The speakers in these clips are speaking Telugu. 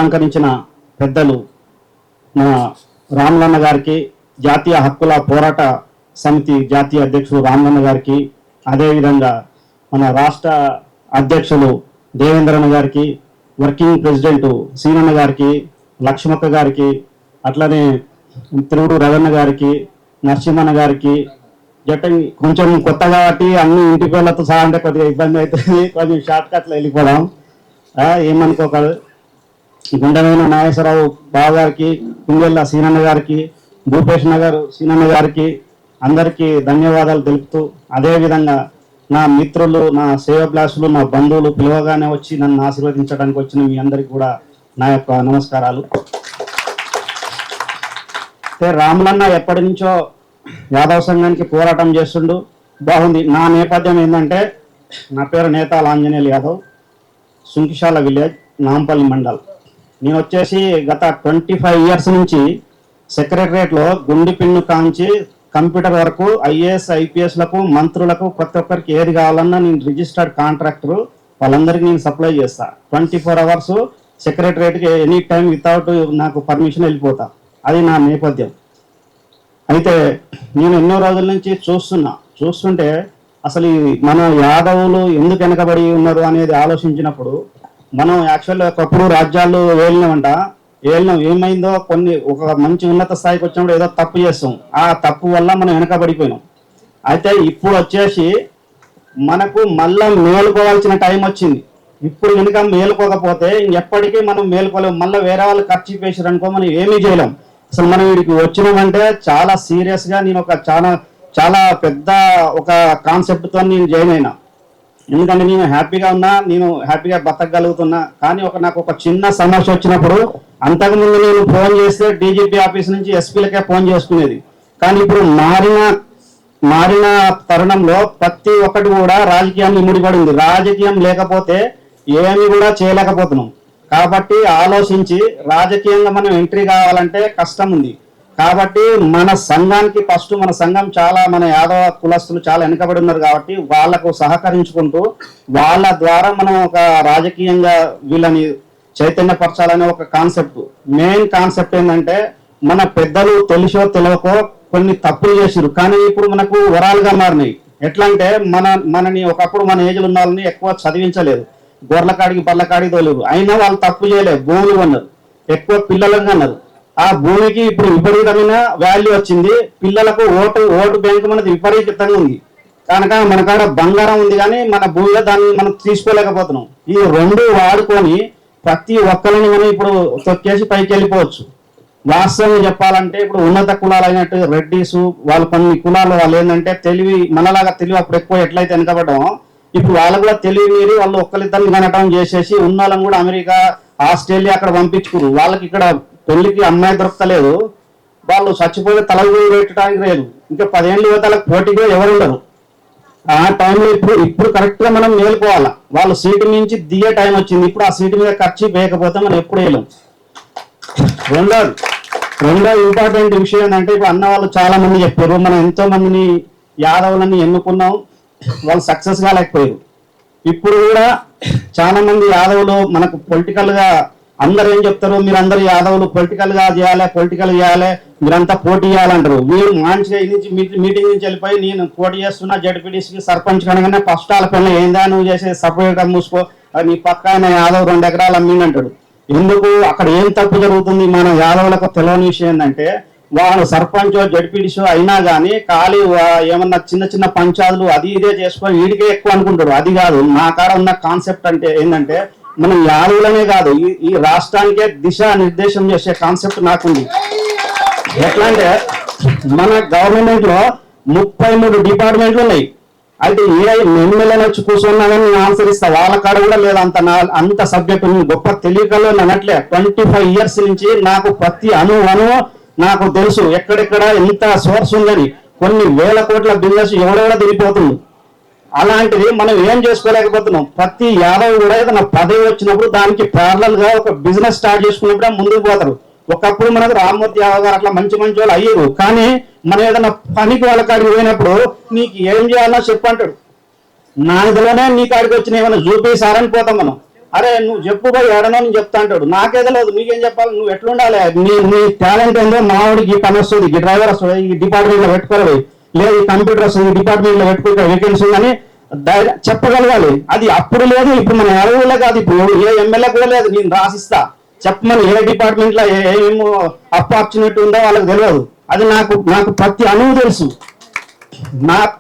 అలంకరించిన పెద్దలు మన రామలన్న గారికి, జాతీయ హక్కుల పోరాట సమితి జాతీయ అధ్యక్షులు రామలన్న గారికి, అదేవిధంగా మన రాష్ట్ర అధ్యక్షులు దేవేంద్రన్న గారికి, వర్కింగ్ ప్రెసిడెంట్ సీనన్న గారికి, లక్ష్మక్క గారికి, అట్లనే తిరువుడు రవణ గారికి, నరసింహన్న గారికి, కొంచెం కొత్త కాబట్టి అన్ని ఇంటి పేర్లతో సహా అంటే కొద్దిగా ఇబ్బంది అవుతుంది, కొంచెం షార్ట్ కట్లో వెళ్ళిపోదాం, ఏమనుకోకూడదు. గుండెమైన నాగేశ్వరరావు బాబు గారికి, కుంగెళ్ళ సీనన్న గారికి, భూపేష్ నగర్ సీనన్న గారికి అందరికీ ధన్యవాదాలు తెలుపుతూ, అదేవిధంగా నా మిత్రులు, నా సేవబ్లాసులు, నా బంధువులు పిలవగానే వచ్చి నన్ను ఆశీర్వదించడానికి వచ్చిన మీ అందరికీ కూడా నా యొక్క నమస్కారాలు. రాములన్న ఎప్పటి నుంచో యాదవ్ సంఘానికి పోరాటం చేస్తుండు, బాగుంది. నా నేపథ్యం ఏంటంటే, నా పేరు నేతాల ఆంజనేయులు యాదవ్, సుంకిశాల విలేజ్, నాంపల్లి మండల్. నేను వచ్చేసి గత 25 ఇయర్స్ నుంచి సెక్రటరియట్లో గుండి పిన్ను కాంచి కంప్యూటర్ వరకు ఐఏఎస్ ఐపీఎస్లకు మంత్రులకు ప్రతి ఒక్కరికి ఏది కావాలన్నా నేను రిజిస్టర్డ్ కాంట్రాక్టర్, వాళ్ళందరికీ నేను సప్లై చేస్తా. 24 అవర్స్ సెక్రటరియట్కి ఎనీ టైం వితౌట్ నాకు పర్మిషన్ వెళ్ళిపోతా. అది నా నేపథ్యం. అయితే నేను ఎన్నో రోజుల నుంచి చూస్తుంటే అసలు మన యాదవులు ఎందుకు వెనకబడి ఉన్నారు అనేది ఆలోచించినప్పుడు, మనం యాక్చువల్గా ఒకప్పుడు రాజ్యాలు ఏలినాం ఏమైందో ఒక మంచి ఉన్నత స్థాయికి వచ్చినప్పుడు ఏదో తప్పు చేస్తాం, ఆ తప్పు వల్ల మనం వెనకబడిపోయినాం. అయితే ఇప్పుడు వచ్చేసి మనకు మళ్ళా మేలుకోవాల్సిన టైం వచ్చింది. ఇప్పుడు కనుక మేలుకోకపోతే ఎప్పటికీ మనం మేలుకోలేము. మళ్ళీ వేరే వాళ్ళు ఖర్చు పేసారు అనుకో మనం ఏమీ చేయలేం. అసలు మనం వీడికి వచ్చినామంటే చాలా సీరియస్గా నేను ఒక చాలా పెద్ద ఒక కాన్సెప్ట్తో నేను జాయిన్ అయినా. ఎందుకంటే నేను హ్యాపీగా ఉన్నా, నేను హ్యాపీగా బతకగలుగుతున్నా. కానీ నాకు ఒక చిన్న సమస్య వచ్చినప్పుడు అంతకుముందు నేను ఫోన్ చేస్తే డీజీపీ ఆఫీస్ నుంచి ఎస్పీలకే ఫోన్ చేసుకునేది. కానీ ఇప్పుడు మారిన తరుణంలో ప్రతి ఒక్కటి కూడా రాజకీయాన్ని ముడిపడింది. రాజకీయం లేకపోతే ఏమి కూడా చేయలేకపోతున్నాం. కాబట్టి ఆలోచించి రాజకీయంగా మనం ఎంట్రీ కావాలంటే కష్టం ఉంది. కాబట్టి మన సంఘానికి ఫస్ట్ మన సంఘం మన యాదవ కులస్తులు చాలా వెనుకబడి ఉన్నారు. కాబట్టి వాళ్లకు సహకరించుకుంటూ వాళ్ళ ద్వారా మనం ఒక రాజకీయంగా వీళ్ళని చైతన్యపరచాలనే ఒక కాన్సెప్ట్. మెయిన్ కాన్సెప్ట్ ఏంటంటే, మన పెద్దలు తెలిసో తెలియకో కొన్ని తప్పులు చేసిరు, కానీ ఇప్పుడు మనకు వరాలుగా మారినాయి. ఎట్లా అంటే మనని ఒకప్పుడు మన ఏజ్లు ఉన్న వాళ్ళని ఎక్కువ చదివించలేదు, గొర్రెలకాడికి బర్లకాడికి తోలేరు. అయినా వాళ్ళు తప్పు చేయలేదు, భూములు కొన్నారు, ఎక్కువ పిల్లలను అన్నారు. ఆ భూమికి ఇప్పుడు విపరీతమైన వాల్యూ వచ్చింది. పిల్లలకు ఓటు బ్యాంకు మనది విపరీతంగా ఉంది. కనుక మన కాడ బంగారం ఉంది, కానీ మన భూమిలో దాన్ని మనం తీసుకోలేకపోతున్నాం. ఈ రెండు వాడుకొని ప్రతి ఒక్కరిని మనం ఇప్పుడు తొక్కేసి పైకి వెళ్ళిపోవచ్చు. వాస్తవంగా చెప్పాలంటే ఇప్పుడు ఉన్నత కులాలు అయినట్టు రెడ్డిస్ వాళ్ళు కొన్ని కులాలు వాళ్ళు ఏంటంటే మనలాగా తెలివి అప్పుడు ఎక్కువ ఎట్లయితే వెనకబడ్డామో ఇప్పుడు వాళ్ళు కూడా తెలివి మీరి వాళ్ళు ఒక్కరిద్దరిని కనటం చేసేసి ఉన్న వాళ్ళని కూడా అమెరికా, ఆస్ట్రేలియా అక్కడ పంపించుకురు. వాళ్ళకి ఇక్కడ పెళ్లికి అమ్మాయి దొరకలేదు, వాళ్ళు చచ్చిపోయి తలగు పెట్టడానికి లేదు. ఇంకా 10 ఏళ్ళు వాళ్ళకి పోటీగా ఎవరు ఉండరు. ఆ టైంలో ఇప్పుడు కరెక్ట్ గా మనం మేలుకోవాలా. వాళ్ళు సీటు నుంచి దిగే టైం వచ్చింది. ఇప్పుడు ఆ సీటు మీద ఖర్చు వేయకపోతే మనం ఎప్పుడు వేయలేం. రెండో ఇంపార్టెంట్ విషయం ఏంటంటే, ఇప్పుడు అన్న వాళ్ళు చాలా మంది చెప్పారు, మనం ఎంతో మందిని యాదవులని ఎన్నుకున్నాం, వాళ్ళు సక్సెస్ కాలేకపోయారు. ఇప్పుడు కూడా చాలా మంది యాదవులు మనకు పొలిటికల్ గా అందరు ఏం చెప్తారు, మీరందరూ యాదవులు పొలిటికల్ చేయాలి, మీరంతా పోటీ చేయాలంటారు. వీళ్ళు మంచిగా మీటింగ్ నుంచి వెళ్ళిపోయి నేను పోటీ చేస్తున్నా జడ్పీటీసీకి సర్పంచ్ కనగానే ఫస్ట్ వాళ్ళ పైన ఏందా నువ్వు చేసే సపరేట్గా మూసుకో, నీ పక్క ఆయన యాదవ్ 2 ఎకరాలు అమ్మిండంటాడు. ఎందుకు అక్కడ ఏం తప్పు జరుగుతుంది? మన యాదవులకు తెలియని విషయం ఏంటంటే, వాళ్ళు సర్పంచ్ జడ్పీటీసీ అయినా కానీ ఖాళీ ఏమన్నా చిన్న పంచాయతీలు అది ఇదే చేసుకొని వీడికే ఎక్కువ అనుకుంటాడు. అది కాదు. నా కాడ ఉన్న కాన్సెప్ట్ అంటే ఏంటంటే, మనం యాదవులనే కాదు ఈ రాష్ట్రానికే దిశా నిర్దేశం చేసే కాన్సెప్ట్ నాకుంది. ఎట్లా అంటే, మన గవర్నమెంట్ లో 33 డిపార్ట్మెంట్లు ఉన్నాయి. అయితే ఎమ్మెల్యేలు వచ్చి కూర్చున్నా కానీ నేను ఆన్సర్ ఇస్తా. వాళ్ళ కాడ కూడా లేదు అంత సబ్జెక్ట్ గొప్ప తెలియకలో అన్నట్లే 25 ఇయర్స్ నుంచి నాకు ప్రతి అణువు నాకు తెలుసు. ఎక్కడెక్కడ ఎంత సోర్స్ ఉందని కొన్ని వేల కోట్ల బిజినెస్ ఎవడెవడ తిరిగిపోతుంది. అలాంటిది మనం ఏం చేసుకోలేకపోతున్నాం. ప్రతి యాదవ్ కూడా ఏదైనా పదవి వచ్చినప్పుడు దానికి ప్యారలల్ గా ఒక బిజినెస్ స్టార్ట్ చేసుకున్నప్పుడే ముందుకు పోతారు. ఒకప్పుడు మనకు రామ్మూర్తి యాదవ్ గారు అట్లా మంచి వాళ్ళు అయ్యారు. కానీ మనం ఏదైనా పనికి వాళ్ళ కాడికి పోయినప్పుడు నీకు ఏం చేయాలన్నా చెప్పంటాడు. నాదిలోనే నీ కాడికి వచ్చిన ఏమైనా చూపేసారని పోతాం మనం. అరే నువ్వు చెప్పు పోయి ఏడనో నేను చెప్తా అంటాడు. నాకే తెలియదు, నీకేం చెప్పాలి, నువ్వు ఎట్లుండాలి, నీ టాలెంట్ ఏందో, మా వాడికి ఈ పని వస్తుంది, ఈ డ్రైవర్ వస్తుంది, ఈ డిపార్ట్మెంట్లో పెట్టుకోవాలి, లేదు ఈ కంప్యూటర్ వస్తుంది, ఈ డిపార్ట్మెంట్లో పెట్టుకుంటే వేకెన్సీ ఉందని చెప్పగలగాలి. అది అప్పుడు లేదు, ఇప్పుడు మన అడవులే కాదు, ఇప్పుడు ఏ ఎమ్మెల్యే కూడా లేదు. నేను రాసిస్తా చెప్పమని, ఏ డిపార్ట్మెంట్లో ఏమేమో ఆపర్చునిటీ ఉందో వాళ్ళకి తెలియదు. అది నాకు ప్రతి అణువు తెలుసు.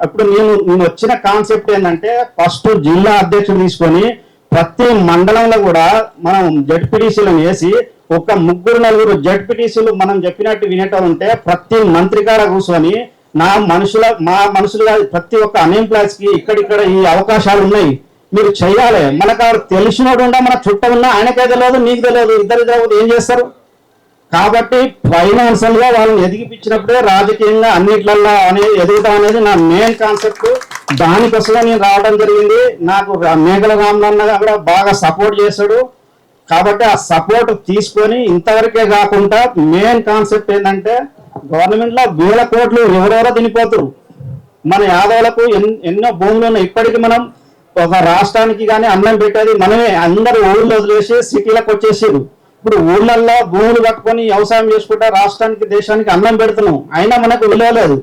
ఇప్పుడు నేను వచ్చిన కాన్సెప్ట్ ఏంటంటే, ఫస్ట్ జిల్లా అధ్యక్షుడు తీసుకొని ప్రతి మండలంలో కూడా మనం జడ్పీటీసీలను వేసి ఒక 3-4 జడ్పీటీసీలు మనం చెప్పినట్టు వినేటోళ్ళు ఉంటే ప్రతి మంత్రి కాడ కూర్చొని మా మనుషులుగా ప్రతి ఒక్క అన్ఎంప్లాయీస్ కి ఇక్కడిక్కడ ఈ అవకాశాలు ఉన్నాయి, మీరు చెయ్యాలి. మనకు తెలిసినోడు ఉండా, మన చుట్టం ఉన్నా ఆయనకే తెలియదు, నీకు తెలియదు, ఇద్దరు ఏం చేస్తారు? కాబట్టి ఫైనాన్షియల్ గా వాళ్ళని ఎదిగిపించినప్పుడే రాజకీయంగా అన్నిట్లల్లో ఎదుగుతాం అనేది నా మెయిన్ కాన్సెప్ట్. దానికోసమే నేను రావడం జరిగింది. నాకు మేఘల రామన్న కూడా బాగా సపోర్ట్ చేశాడు. కాబట్టి ఆ సపోర్ట్ తీసుకొని ఇంతవరకే కాకుండా మెయిన్ కాన్సెప్ట్ ఏంటంటే, గవర్నమెంట్ లో 1000 కోట్లు ఎవరెవరో తినిపోతారు. మన యాదవులకు ఎన్నో భూములు ఉన్నాయి. ఇప్పటికీ మనం ఒక రాష్ట్రానికి కానీ అన్నం పెట్టేది మనమే. అందరూ ఊళ్ళో వదిలేసి సిటీలకు వచ్చేసారు. ఇప్పుడు ఊళ్ళల్లో భూములు కట్టుకొని వ్యవసాయం చేసుకుంటా రాష్ట్రానికి దేశానికి అన్నం పెడుతున్నాం. అయినా మనకు విలువ లేదు.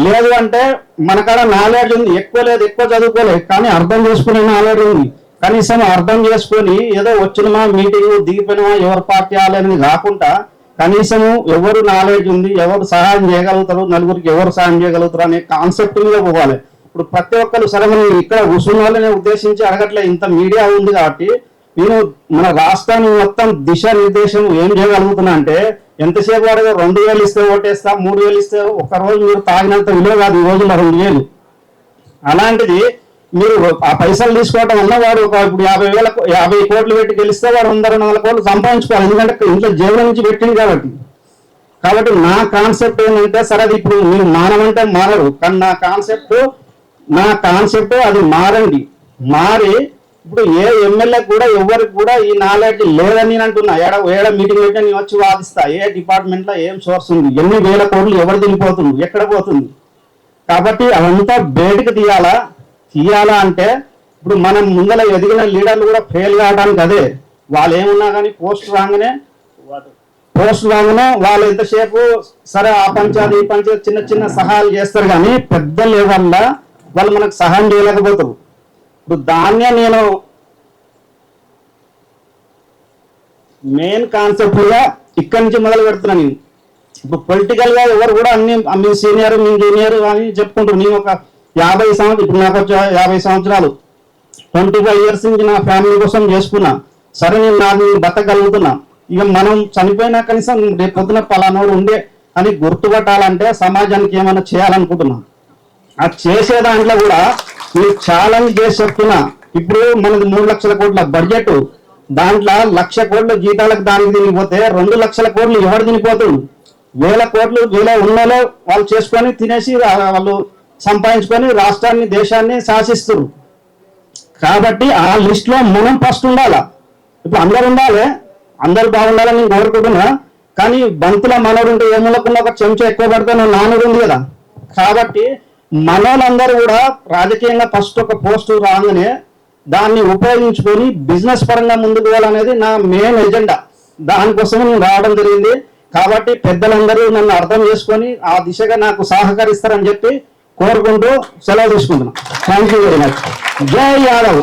లేదు అంటే మనకాడ నాలెడ్జ్ ఉంది, ఎక్కువ లేదు, ఎక్కువ చదువుకోలేదు, కానీ అర్థం చేసుకునే నాలెడ్జ్ ఉంది. కనీసం అర్థం చేసుకొని ఏదో వచ్చినమా మీటింగ్ దిగిపోయినమా ఎవరు పార్టీ అనేది కాకుండా కనీసం ఎవరు నాలెడ్జ్ ఉంది, ఎవరు సహాయం చేయగలుగుతారు, నలుగురికి ఎవరు సహాయం చేయగలుగుతారు అనే కాన్సెప్ట్ మీద పోవాలి. ఇప్పుడు ప్రతి ఒక్కరు సరే మనం ఇక్కడ కూర్చున్న వాళ్ళని ఉద్దేశించి అడగట్లే, ఇంత మీడియా ఉంది కాబట్టి నేను మన రాష్ట్రాన్ని మొత్తం దిశ నిర్దేశం ఏం చేయగలుగుతున్నా అంటే, ఎంతసేపు వాడుగా 2000 ఇస్తే ఓటేస్తా, 3000 ఇస్తే ఒక్కరోజు మీరు తాగినంత విలువ కాదు ఈ రోజుల్లో 2000. అలాంటిది మీరు ఆ పైసలు తీసుకోవటం వల్ల వాడు ఇప్పుడు 50 కోట్లు పెట్టి గెలిస్తే వాడు 100-200 కోట్లు సంపాదించుకోవాలి. ఎందుకంటే ఇంట్లో జేబుల నుంచి పెట్టింది కాబట్టి నా కాన్సెప్ట్ ఏంటంటే, సరే అది ఇప్పుడు మీరు మానమంటే మారరు, కానీ నా కాన్సెప్ట్ అది మారండి. మారి ఇప్పుడు ఏ ఎమ్మెల్యే కూడా ఎవరికి కూడా ఈ నాలెడ్జ్ లేదని నేను అంటున్నా. ఏడ మీటింగ్ పెట్టి నేను వచ్చి వాదిస్తా, ఏ డిపార్ట్మెంట్లో ఏం సోర్స్ ఉంది, ఎన్ని 1000 కోట్లు ఎవరు తినిపోతుంది, ఎక్కడ పోతుంది. కాబట్టి అదంతా బయటకు తీయాలా అంటే ఇప్పుడు మనం ముందర ఎదిగిన లీడర్లు కూడా ఫెయిల్ కావడానికి అదే. వాళ్ళు ఏమున్నా కానీ పోస్ట్ రాగానే వాళ్ళు ఎంతసేపు సరే ఆ పంచాయతీ ఈ పంచాయతీ చిన్న చిన్న సహాయాలు చేస్తారు, కానీ పెద్ద లెవెల్లో వాళ్ళు మనకు సహాయం చేయలేకపోతారు. ఇప్పుడు దాన్నే నేను మెయిన్ కాన్సెప్ట్గా ఇక్కడి నుంచి మొదలు పెడుతున్నాను. నేను ఇప్పుడు పొలిటికల్ గా ఎవరు కూడా మీ సీనియర్ మీ జూనియర్ అని చెప్పుకుంటారు. నేను ఒక 50 సంవత్సరాలు, ఇప్పుడు నాకు 50 సంవత్సరాలు, 25 years నుంచి నా ఫ్యామిలీ కోసం చేసుకున్నా. సరే నేను బతకగలుగుతున్నా. ఇక మనం చనిపోయినా కనీసం రేపు పొద్దున పలానోడు ఉండే అని గుర్తుపట్టాలంటే సమాజానికి ఏమైనా చేయాలనుకుంటున్నా. అది చేసే దాంట్లో కూడా మీరు ఛాలెంజ్ చేసి చెప్తున్నా. ఇప్పుడు మనది 3 లక్షల కోట్ల బడ్జెట్, దాంట్లో 1,00,000 కోట్ల జీతాలకు దానికి తినిపోతే 2 లక్షల కోట్లు ఎవరు తినిపోతుంది? 1000 కోట్లు ఉన్నలో వాళ్ళు చేసుకొని తినేసి వాళ్ళు సంపాదించుకొని రాష్ట్రాన్ని దేశాన్ని శాసిస్తారు. కాబట్టి ఆ లిస్ట్ లో మనం ఫస్ట్ ఉండాలా. ఇప్పుడు అందరు ఉండాలి, అందరు బాగుండాలని నేను కోరుకుంటున్నా. కానీ బంతుల మనోడు ఉంటే ఏములకున్న ఒక చెంచా ఎక్కువ పడితే నానుడు ఉంది కదా. కాబట్టి మనోళ్ళందరూ కూడా రాజకీయంగా ఫస్ట్ ఒక పోస్టు రాగానే దాన్ని ఉపయోగించుకొని బిజినెస్ పరంగా ముందుకు పోవాలనేది నా మెయిన్ ఎజెండా. దానికోసం నేను రావడం జరిగింది. కాబట్టి పెద్దలందరూ నన్ను అర్థం చేసుకొని ఆ దిశగా నాకు సహకరిస్తారని చెప్పి కోరుకుంటూ సెలవు తీసుకుంటున్నాను. Thank you very much. జై యాదవ్.